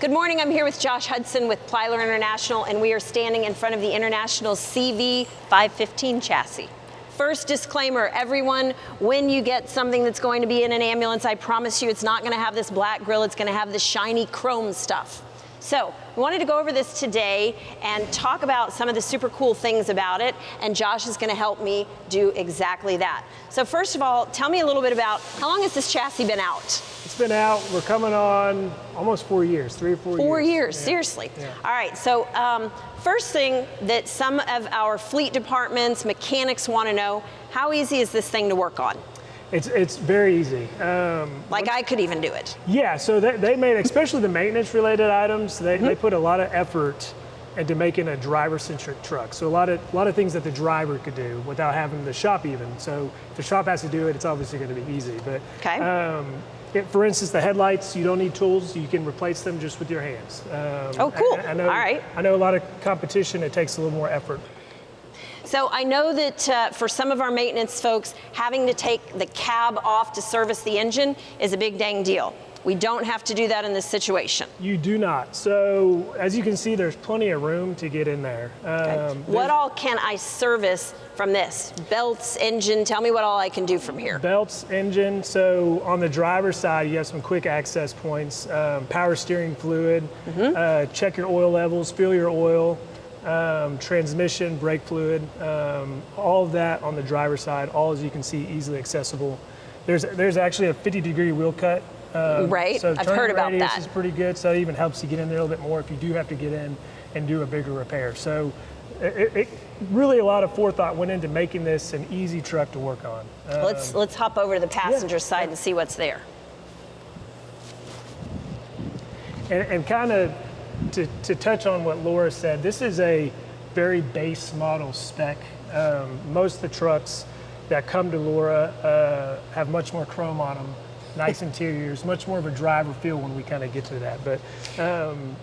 Good morning, I'm here with Josh Hudson with Pliler International, and we are standing in front of the International CV 515 chassis. First disclaimer, everyone, when you get something that's going to be in an ambulance, I promise you it's not going to have this black grille, it's going to have this shiny chrome stuff. So we wanted to go over this today and talk about some of the super cool things about it, and Josh is going to help me do exactly that. So first of all, tell me a little bit about how long has this chassis been out? It's been out, we're coming on almost 4 years, 3 or 4 years. 4 years, yeah. Seriously. Yeah. All right, so first thing that some of our fleet departments, mechanics want to know, how easy is this thing to work on? It's very easy. Like I could even do it. Yeah, so they made, especially the maintenance related items, they put a lot of effort into making a driver-centric truck. So a lot of things that the driver could do without having the shop even. So if the shop has to do it, it's obviously going to be easy. But okay. For instance, the headlights, you don't need tools. You can replace them just with your hands. Oh, cool. I know, all right. I know a lot of competition, it takes a little more effort. So I know that for some of our maintenance folks, having to take the cab off to service the engine is a big dang deal. We don't have to do that in this situation. You do not. So as you can see, there's plenty of room to get in there. Okay. What all can I service from this? Belts, engine, tell me what all I can do from here. Belts, engine. So on the driver's side, you have some quick access points, power steering fluid, check your oil levels, fill your oil, transmission, brake fluid, all of that on the driver's side, all as you can see, easily accessible. There's actually a 50-degree wheel cut. Right, so I've heard about radius that. is pretty good, so it even helps you get in there a little bit more if you do have to get in and do a bigger repair. So it really a lot of forethought went into making this an easy truck to work on. Let's hop over to the passenger side and see what's there. And kind of to touch on what Laura said, this is a very base model spec. Most of the trucks that come to Laura have much more chrome on them, nice interiors, much more of a driver feel when we kind of get to that. But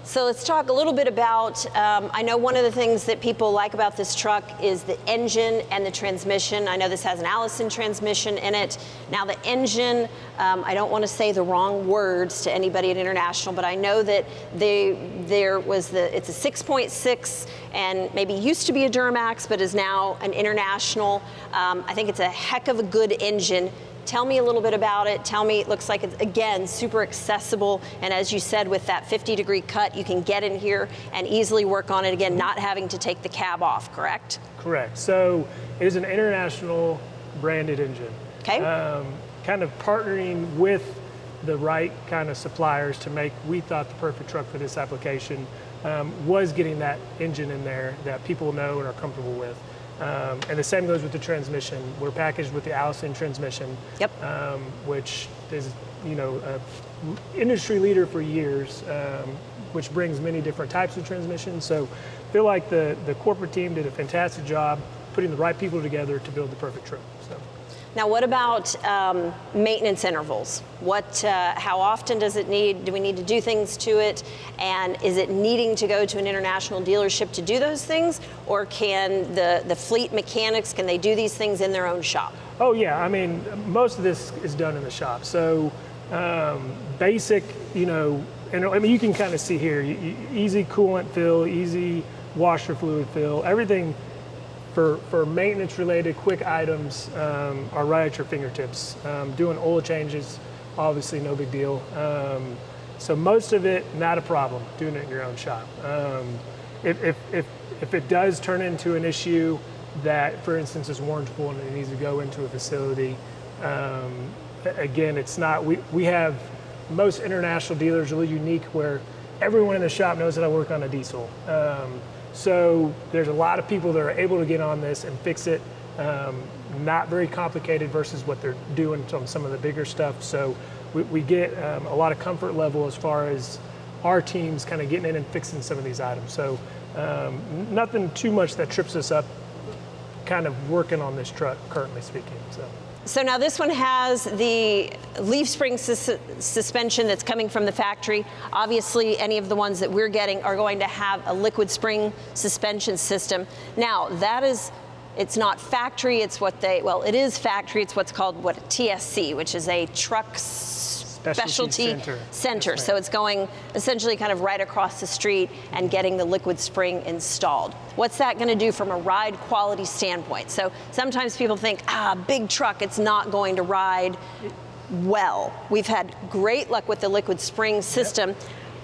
so let's talk a little bit about, I know one of the things that people like about this truck is the engine and the transmission. I know this has an Allison transmission in it. Now the engine, I don't want to say the wrong words to anybody at International, but I know that it's a 6.6 and maybe used to be a Duramax, but is now an International. I think it's a heck of a good engine. Tell me a little bit about it. Tell me, it looks like it's, again, super accessible. And as you said, with that 50-degree cut, you can get in here and easily work on it again, not having to take the cab off, correct? Correct. So it is an International branded engine. Okay. Kind of partnering with the right kind of suppliers to make, we thought, the perfect truck for this application was getting that engine in there that people know and are comfortable with. And the same goes with the transmission. We're packaged with the Allison transmission, yep. Which is, industry leader for years, which brings many different types of transmissions. So I feel like the corporate team did a fantastic job putting the right people together to build the perfect truck. So. Now, what about maintenance intervals? How often do we need to do things to it? And is it needing to go to an International dealership to do those things? Or can the fleet mechanics, can they do these things in their own shop? Oh yeah, I mean, most of this is done in the shop. So basic, and I mean, you can kind of see here, easy coolant fill, easy washer fluid fill, everything for maintenance related quick items are right at your fingertips. Doing oil changes, obviously no big deal. So most of it, not a problem, doing it in your own shop. If it does turn into an issue that, for instance, is warrantable and it needs to go into a facility, again, it's not, we have, most International dealers are really unique where everyone in the shop knows that I work on a diesel. So there's a lot of people that are able to get on this and fix it. Not very complicated versus what they're doing on some of the bigger stuff. So we get a lot of comfort level as far as our teams kind of getting in and fixing some of these items. So nothing too much that trips us up kind of working on this truck, currently speaking. So now this one has the leaf spring suspension that's coming from the factory. Obviously, any of the ones that we're getting are going to have a liquid spring suspension system. Now, it's not factory, it's what it is factory, it's what's called a TSC, which is a truck specialty center. Yes, So it's going essentially kind of right across the street and getting the liquid spring installed. What's that going to do from a ride quality standpoint? So sometimes people think, big truck, it's not going to ride well. We've had great luck with the liquid spring system.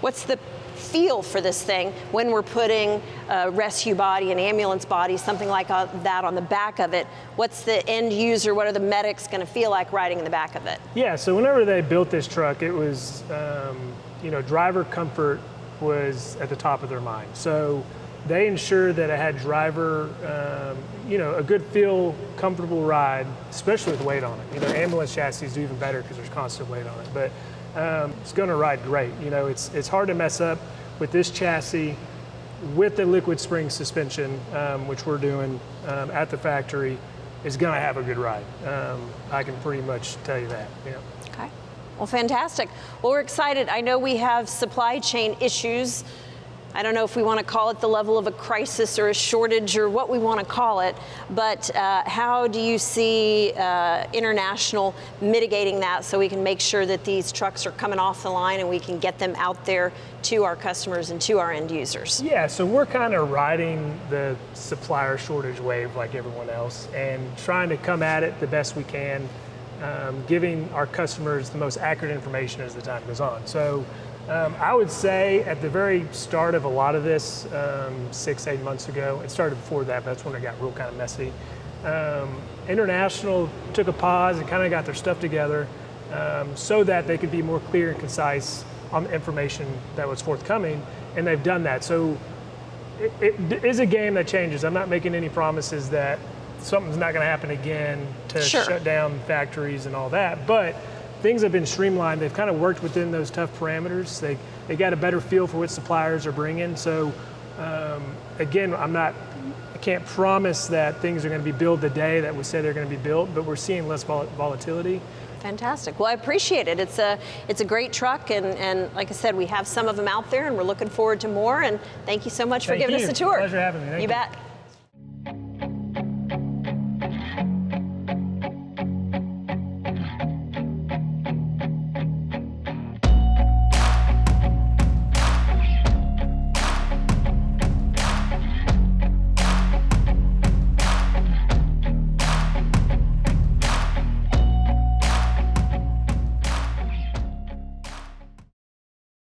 What's the feel for this thing when we're putting a rescue body, an ambulance body, something like that on the back of it? What's the end user, what are the medics going to feel like riding in the back of it? Yeah, so whenever they built this truck, it was, driver comfort was at the top of their mind. So they ensured that it had driver, a good feel, comfortable ride, especially with weight on it. Ambulance chassis do even better because there's constant weight on it. But it's going to ride great. It's hard to mess up with this chassis with the liquid spring suspension, which we're doing at the factory. Is going to have a good ride. I can pretty much tell you that. Okay. Well, fantastic. Well, we're excited. I know we have supply chain issues. I don't know if we want to call it the level of a crisis or a shortage or what we want to call it, but how do you see International mitigating that so we can make sure that these trucks are coming off the line and we can get them out there to our customers and to our end users? Yeah, so we're kind of riding the supplier shortage wave like everyone else and trying to come at it the best we can, giving our customers the most accurate information as the time goes on. So I would say at the very start of a lot of this, 6-8 months ago, it started before that, but that's when it got real kind of messy. International took a pause and kind of got their stuff together so that they could be more clear and concise on the information that was forthcoming, and they've done that. So it is a game that changes. I'm not making any promises that something's not going to happen again to shut down factories and all that, but things have been streamlined. They've kind of worked within those tough parameters. They got a better feel for what suppliers are bringing. So again, I can't promise that things are going to be built the day that we say they're going to be built, but we're seeing less volatility. Fantastic. Well, I appreciate it. It's a great truck, and like I said, we have some of them out there, and we're looking forward to more. And thank you so much for giving us a tour. Pleasure having me. Thank you. Bet.